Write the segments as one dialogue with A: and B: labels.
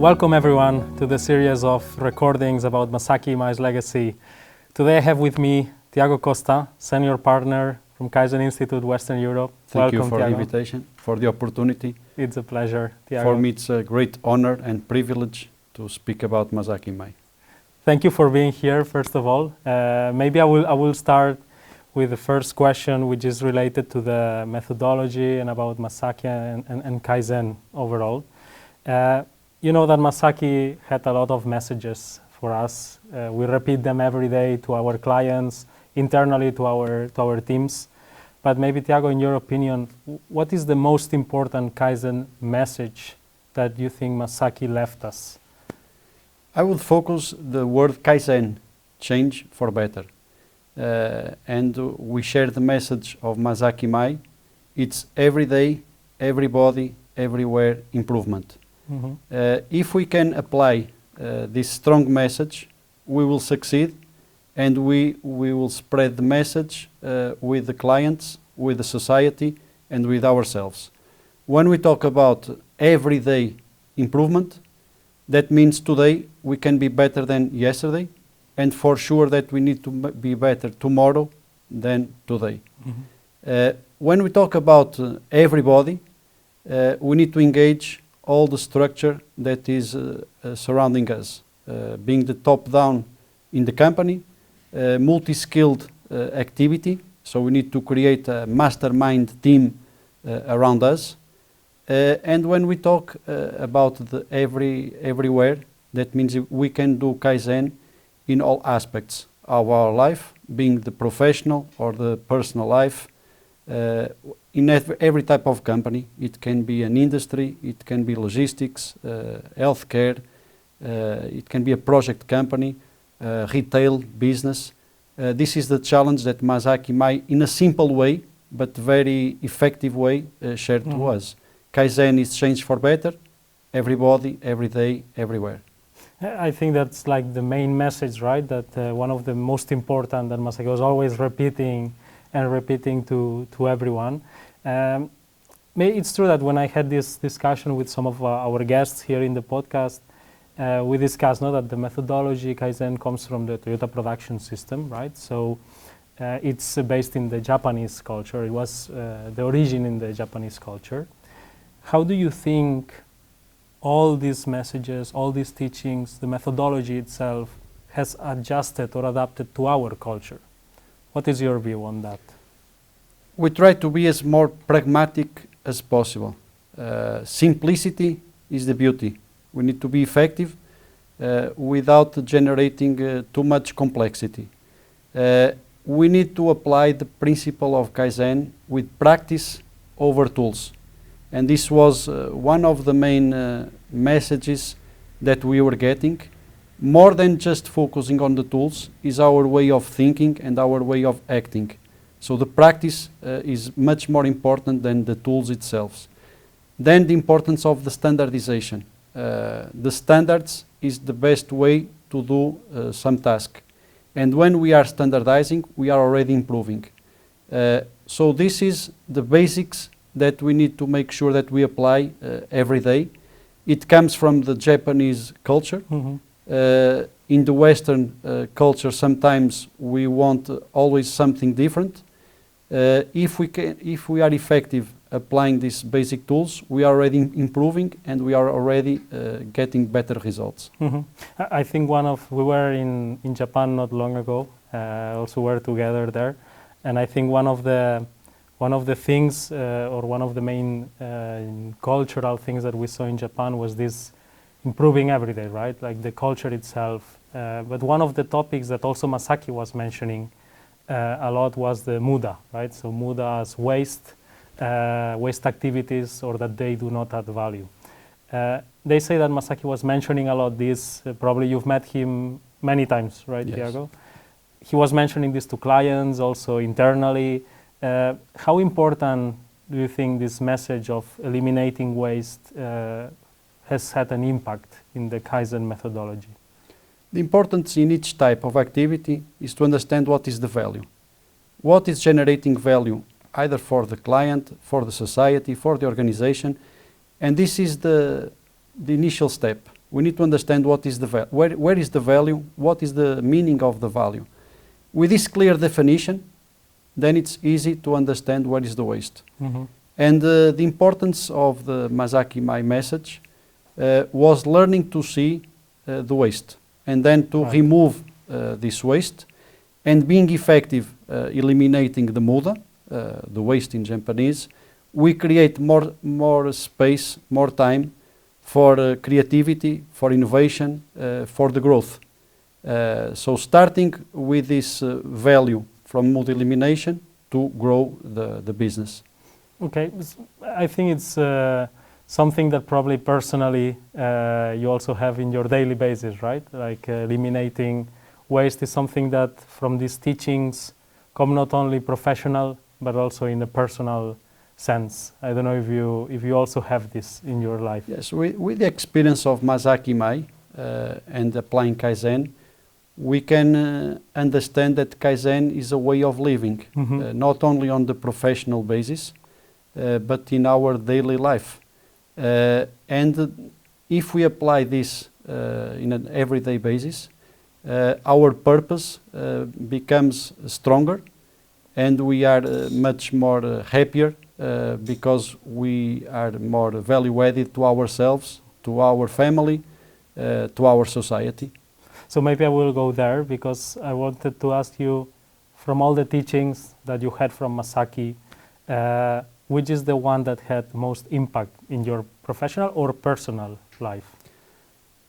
A: Welcome everyone to the series of recordings about Masaaki Imai's legacy. Today I have with me Tiago Costa, Senior Partner from Kaizen Institute Western Europe.
B: Thank
A: Welcome,
B: you for
A: Tiago.
B: the invitation, for the opportunity.
A: It's a pleasure, Tiago.
B: For me it's a great honor and privilege to speak about Masaaki Imai.
A: Thank you for being here, first of all. Maybe I will start with the first question, which is related to the methodology and about Masaaki and Kaizen overall. You know that Masaaki had a lot of messages for us. We repeat them every day to our clients, internally to our teams. But maybe, Tiago, in your opinion, what is the most important Kaizen message that you think Masaaki left us?
B: I would focus the word Kaizen, change for better. And we share the message of Masaaki Imai. It's every day, everybody, everywhere improvement.
A: Mm-hmm.
B: If we can apply this strong message, we will succeed, and we will spread the message with the clients, with the society, and with ourselves. When we talk about everyday improvement, that means today we can be better than yesterday, and for sure that we need to be better tomorrow than today.
A: Mm-hmm.
B: When we talk about everybody, we need to engage all the structure that is surrounding us, being the top-down in the company, multi-skilled activity, so we need to create a mastermind team around us. And when we talk about the everywhere, that means we can do Kaizen in all aspects of our life, being the professional or the personal life, in every type of company. It can be an industry, it can be logistics, healthcare, it can be a project company, retail, business. This is the challenge that Masaaki Imai, in a simple way, but very effective way, shared to us. Kaizen is change for better, everybody, every day, everywhere.
A: I think that's like the main message, right? That one of the most important that Masaaki was always repeating to everyone. It's true that when I had this discussion with some of our guests here in the podcast, we discussed that the methodology Kaizen comes from the Toyota production system, right? So it's based in the Japanese culture. It was the origin in the Japanese culture. How do you think all these messages, all these teachings, the methodology itself has adjusted or adapted to our culture? What is your view on that?
B: We try to be as more pragmatic as possible. Simplicity is the beauty. We need to be effective without generating too much complexity. We need to apply the principle of Kaizen with practice over tools. And this was one of the main messages that we were getting. More than just focusing on the tools is our way of thinking and our way of acting. So the practice is much more important than the tools itself. Then the importance of the standardization. The standards is the best way to do some task. And when we are standardizing, we are already improving. So this is the basics that we need to make sure that we apply every day. It comes from the Japanese culture.
A: Mm-hmm.
B: In the Western culture, sometimes we want always something different. If we are effective applying these basic tools, we are already improving and we are already getting better results.
A: Mm-hmm. I think we were in Japan not long ago. Also were together there, and I think one of the things or one of the main cultural things that we saw in Japan was this improving every day, right? Like the culture itself. But one of the topics that also Masaaki was mentioning a lot was the muda, right? So muda as waste activities, or that they do not add value. They say that Masaaki was mentioning a lot this. Probably you've met him many times, right,
B: yes.
A: Tiago? He was mentioning this to clients, also internally. How important do you think this message of eliminating waste has had an impact in the Kaizen methodology?
B: The importance in each type of activity is to understand what is the value. What is generating value, either for the client, for the society, for the organization. And this is the initial step. We need to understand what is the where is the value, what is the meaning of the value. With this clear definition, then it's easy to understand what is the waste. And the importance of the Masaaki Imai message was learning to see the waste and then to remove this waste and being effective eliminating the muda, the waste in Japanese. We create more space, more time for creativity, for innovation, for the growth. So starting with this value from muda elimination to grow the business.
A: Okay, I think it's something that probably personally you also have in your daily basis, right? Like eliminating waste is something that from these teachings come not only professional but also in a personal sense. I don't know if you also have this in your life.
B: Yes, with the experience of Masaaki Imai and applying Kaizen, we can understand that Kaizen is a way of living, not only on the professional basis, but in our daily life. And if we apply this in an everyday basis, our purpose becomes stronger and we are much more happier because we are more value added to ourselves, to our family, to our society.
A: So maybe I will go there because I wanted to ask you, from all the teachings that you had from Masaaki, which is the one that had most impact in your professional or personal life?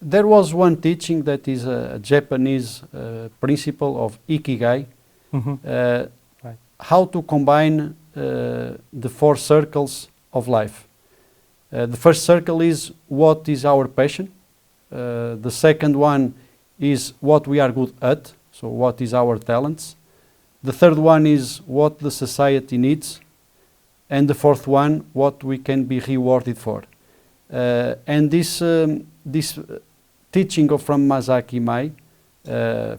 B: There was one teaching that is a Japanese principle of Ikigai, how to combine the 4 circles of life. The first circle is what is our passion. The second one is what we are good at, so what is our talents. The third one is what the society needs. And the fourth one, what we can be rewarded for. And this teaching from Masaaki Imai,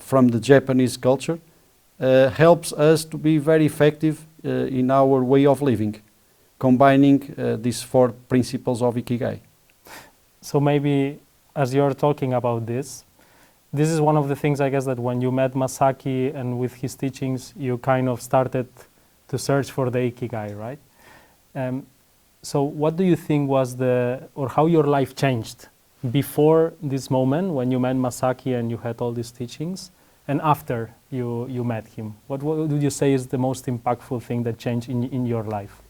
B: from the Japanese culture, helps us to be very effective in our way of living, combining these 4 principles of Ikigai. So
A: maybe as you're talking about this is one of the things, I guess, that when you met Masaaki and with his teachings, you kind of started to search for the Ikigai, right? So what do you think was or how your life changed before this moment when you met Masaaki and you had all these teachings, and after you met him? What would you say is the most impactful thing that changed in your life?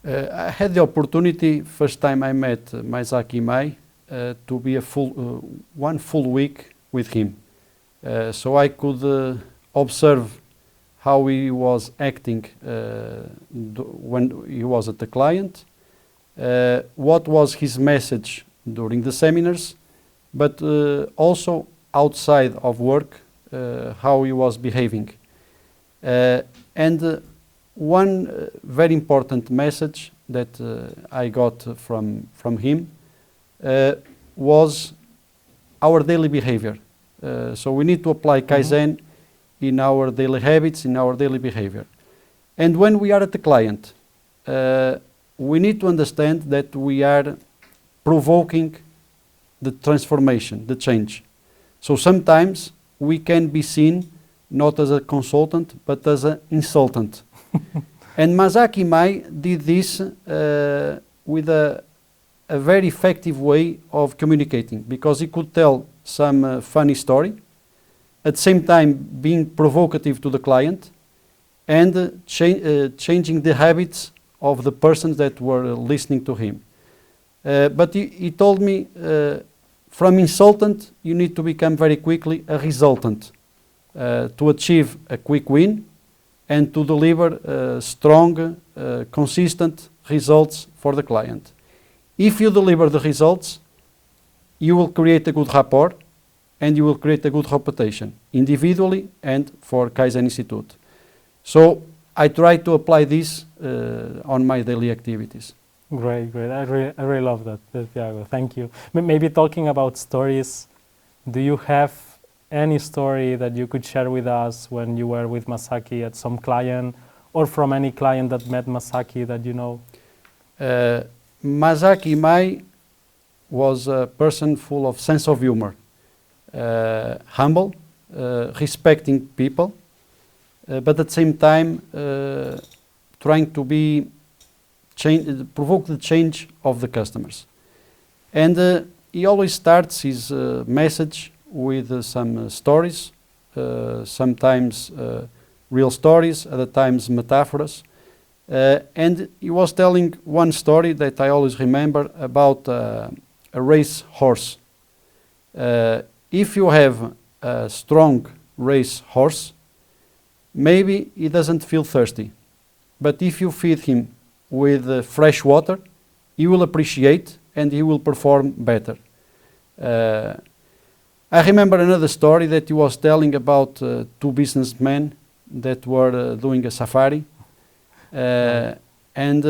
B: I had the opportunity, first time I met Masaaki Imai, to be one full week with him. So I could observe how he was acting when he was at the client, what was his message during the seminars, but also outside of work, how he was behaving. And one very important message that I got from him was our daily behavior. So we need to apply Kaizen in our daily habits, in our daily behavior. And when we are at the client, we need to understand that we are provoking the transformation, the change. So sometimes we can be seen not as a consultant, but as an insultant. And Masaaki Imai did this with a very effective way of communicating, because he could tell some funny story, at the same time being provocative to the client and changing the habits of the persons that were listening to him. But he told me, from insultant, you need to become very quickly a resultant to achieve a quick win and to deliver strong, consistent results for the client. If you deliver the results, you will create a good rapport and you will create a good reputation, individually and for Kaizen Institute. So I try to apply this on my daily activities.
A: Great, great. I really love that, Tiago. Thank you. Maybe talking about stories, do you have any story that you could share with us when you were with Masaaki at some client, or from any client that met Masaaki that you know?
B: Masaaki Imai was a person full of sense of humor, humble, respecting people, but at the same time trying to be provoke the change of the customers. And he always starts his message with some stories, sometimes real stories, other times metaphors. And he was telling one story that I always remember about a race horse. If you have a strong race horse, maybe he doesn't feel thirsty. But if you feed him with fresh water, he will appreciate and he will perform better. I remember another story that he was telling about two businessmen that were doing a safari. And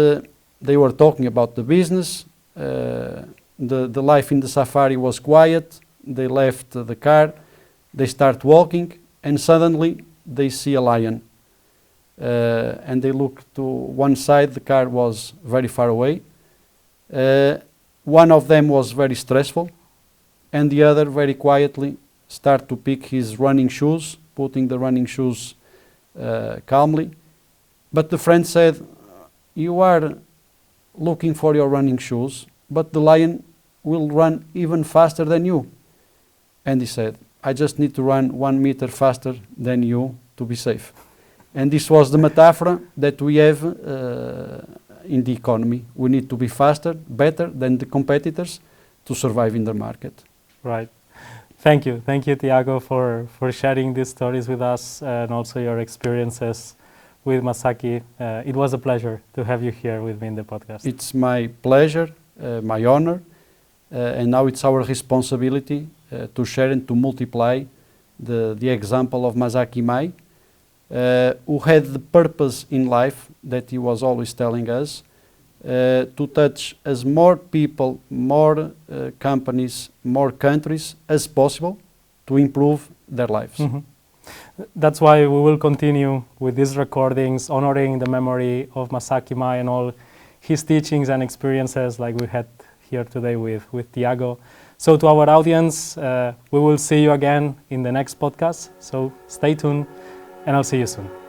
B: they were talking about the business. The life in the safari was quiet. They left the car. They start walking, and suddenly they see a lion. And they look to one side. The car was very far away. One of them was very stressful, and the other very quietly start to pick his running shoes, putting the running shoes calmly. But the friend said, "You are looking for your running shoes, but the lion will run even faster than you." And he said, "I just need to run 1 meter faster than you to be safe." And this was the metaphor that we have in the economy. We need to be faster, better than the competitors to survive in the market.
A: Right. Thank you, Tiago, for sharing these stories with us and also your experiences with Masaaki. It was a pleasure to have you here with me in the podcast.
B: It's my pleasure, my honor, and now it's our responsibility to share and to multiply the example of Masaaki Imai, who had the purpose in life that he was always telling us, to touch as more people, more companies, more countries as possible to improve their lives.
A: Mm-hmm. That's why we will continue with these recordings, honoring the memory of Masaaki Imai and all his teachings and experiences like we had here today with Tiago. So to our audience, we will see you again in the next podcast. So stay tuned and I'll see you soon.